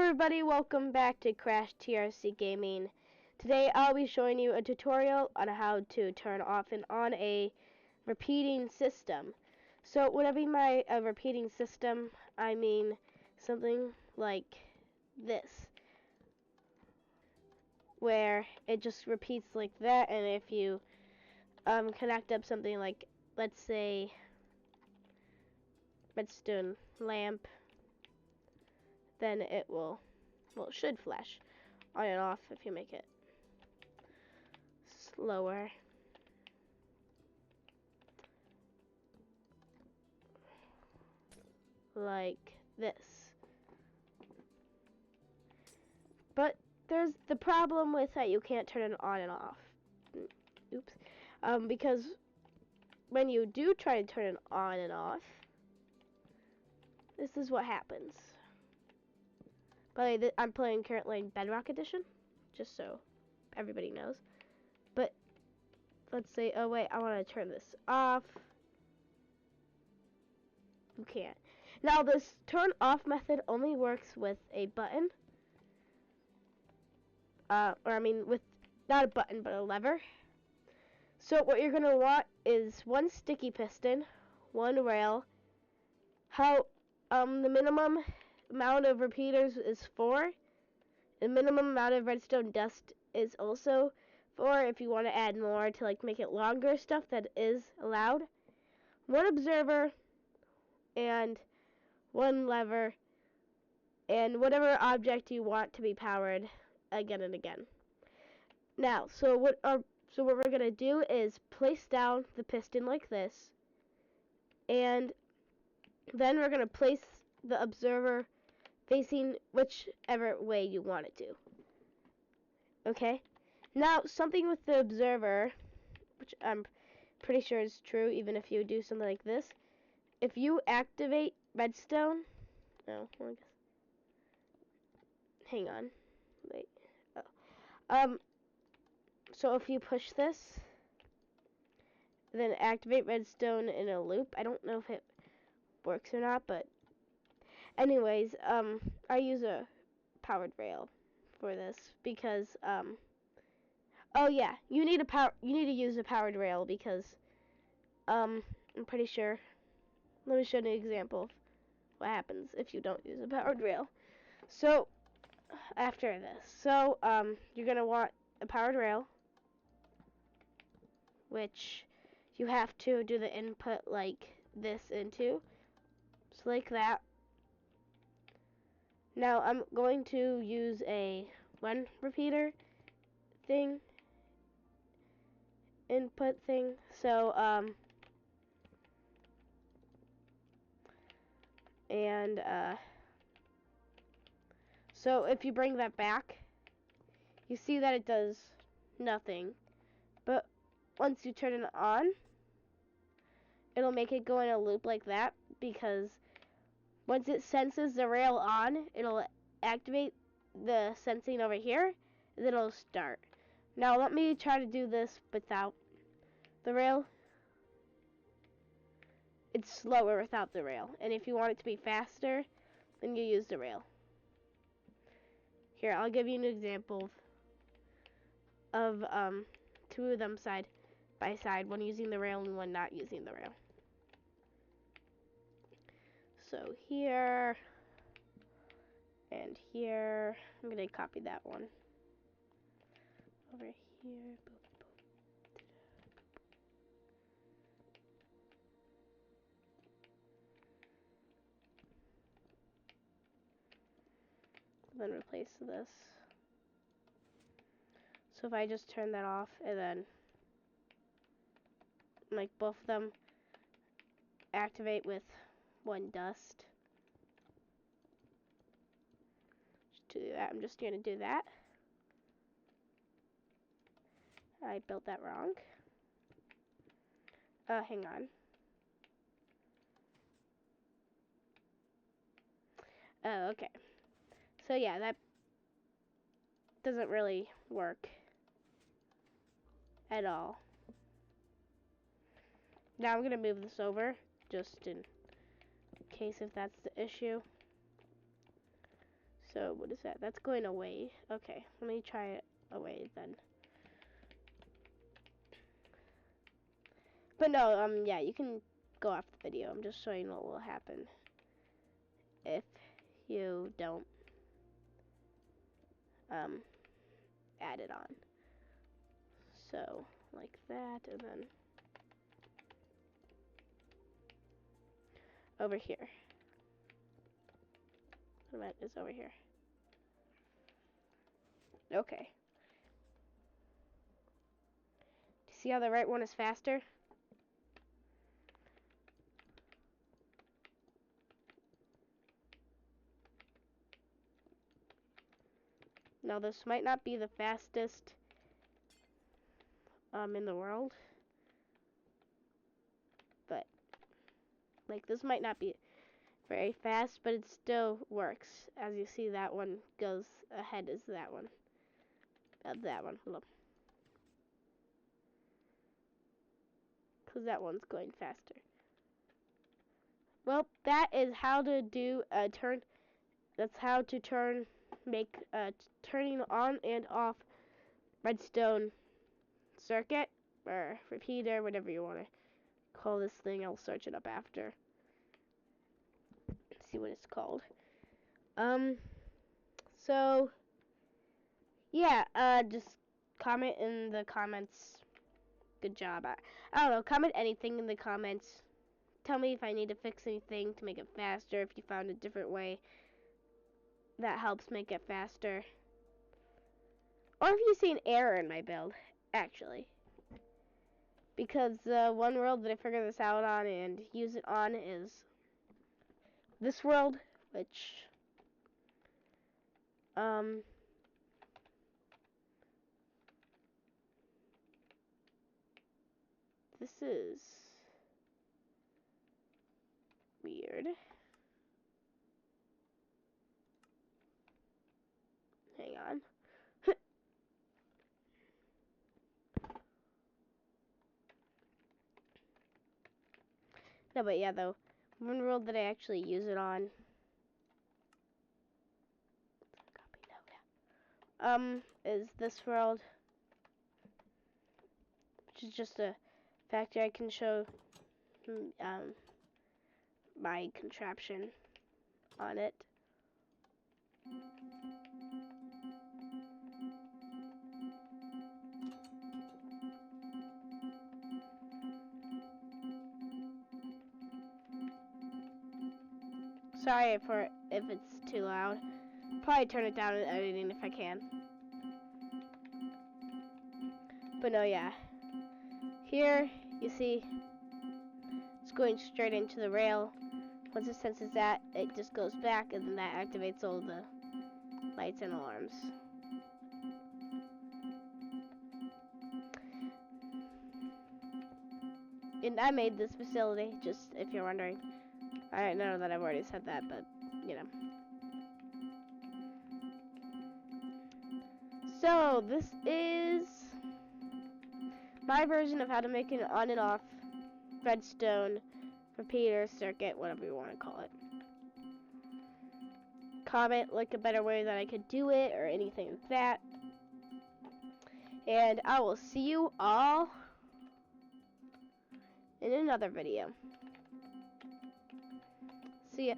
everybody, welcome back to Crash TRC Gaming. Today I'll be showing you a tutorial on how to turn off and on a repeating system. So what I mean by a repeating system, I mean something like this, where it just repeats like that, and if you connect up something like, let's say, redstone lamp, then it will, well, it should flash on and off if you make it slower. Like this. But there's the problem with that you can't turn it on and off. Oops. Because when you do try to turn it on and off, this is what happens. By the way, I'm playing currently in Bedrock Edition, just so everybody knows. But let's say, oh wait, I want to turn this off. You can't. Now this turn off method only works with a button. Or I mean with, not a button, but a lever. So what you're going to want is one sticky piston, one rail. How the minimum amount of repeaters is 4. The minimum amount of redstone dust is also 4. If you want to add more to like make it longer stuff, that is allowed. One observer and one lever and whatever object you want to be powered again and again. Now, so what we're going to do is place down the piston like this, and then we're going to place the observer facing whichever way you want it to. Okay? Now, something with the observer, which I'm pretty sure is true even if you do something like this, if you activate redstone, no, I guess, hang on, wait, oh. So if you push this, then activate redstone in a loop. I don't know if it works or not, but anyways, I use a powered rail for this because oh yeah, you need to use a powered rail because I'm pretty sure. Let me show you an example of what happens if you don't use a powered rail. So after this, so you're gonna want a powered rail, which you have to do the input like this into, so like that. Now I'm going to use a one repeater thing, input thing, so and so if you bring that back, you see that it does nothing, but once you turn it on, it'll make it go in a loop like that, because once it senses the rail on, it'll activate the sensing over here, and then it'll start. Now let me try to do this without the rail. It's slower without the rail, and if you want it to be faster, then you use the rail. Here, I'll give you an example of two of them side by side, one using the rail and one not using the rail. So here and here, I'm going to copy that one over here. Then replace this. So if I just turn that off and then like both of them activate with one dust. Just do that. I'm just going to do that. I built that wrong. Hang on. Oh, okay. So yeah, that doesn't really work at all. Now I'm going to move this over, just in case if that's the issue. So what is that? That's going away. Okay, let me try it away then. But no, yeah, you can go off the video. I'm just showing what will happen if you don't add it on. So like that, and then over here. What is over here? Okay. Do you see how the right one is faster? Now this might not be the fastest in the world, but like this might not be very fast, but it still works. As you see, that one goes ahead as that one. That one. Look. Because that one's going faster. Well, that is how to do a turn. That's how to make turning on and off redstone circuit or repeater, whatever you want to call this thing. I'll search it up after. See what it's called. So yeah, just comment in the comments. Good job. I don't know. Comment anything in the comments. Tell me if I need to fix anything to make it faster. If you found a different way that helps make it faster. Or if you see an error in my build, actually. Because one world that I figured this out on and use it on is this world, which this is weird. Hang on. No, but yeah, though, one world that I actually use it on, is this world, which is just a factory. I can show, my contraption on it. Sorry if it's too loud. Probably turn it down in editing if I can. But no, yeah. Here, you see, it's going straight into the rail. Once it senses that, it just goes back, and then that activates all the lights and alarms. And I made this facility, just if you're wondering. I know that I've already said that, but, you know. So, this is my version of how to make an on and off redstone repeater circuit, whatever you want to call it. Comment like a better way that I could do it or anything like that. And I will see you all in another video. See ya.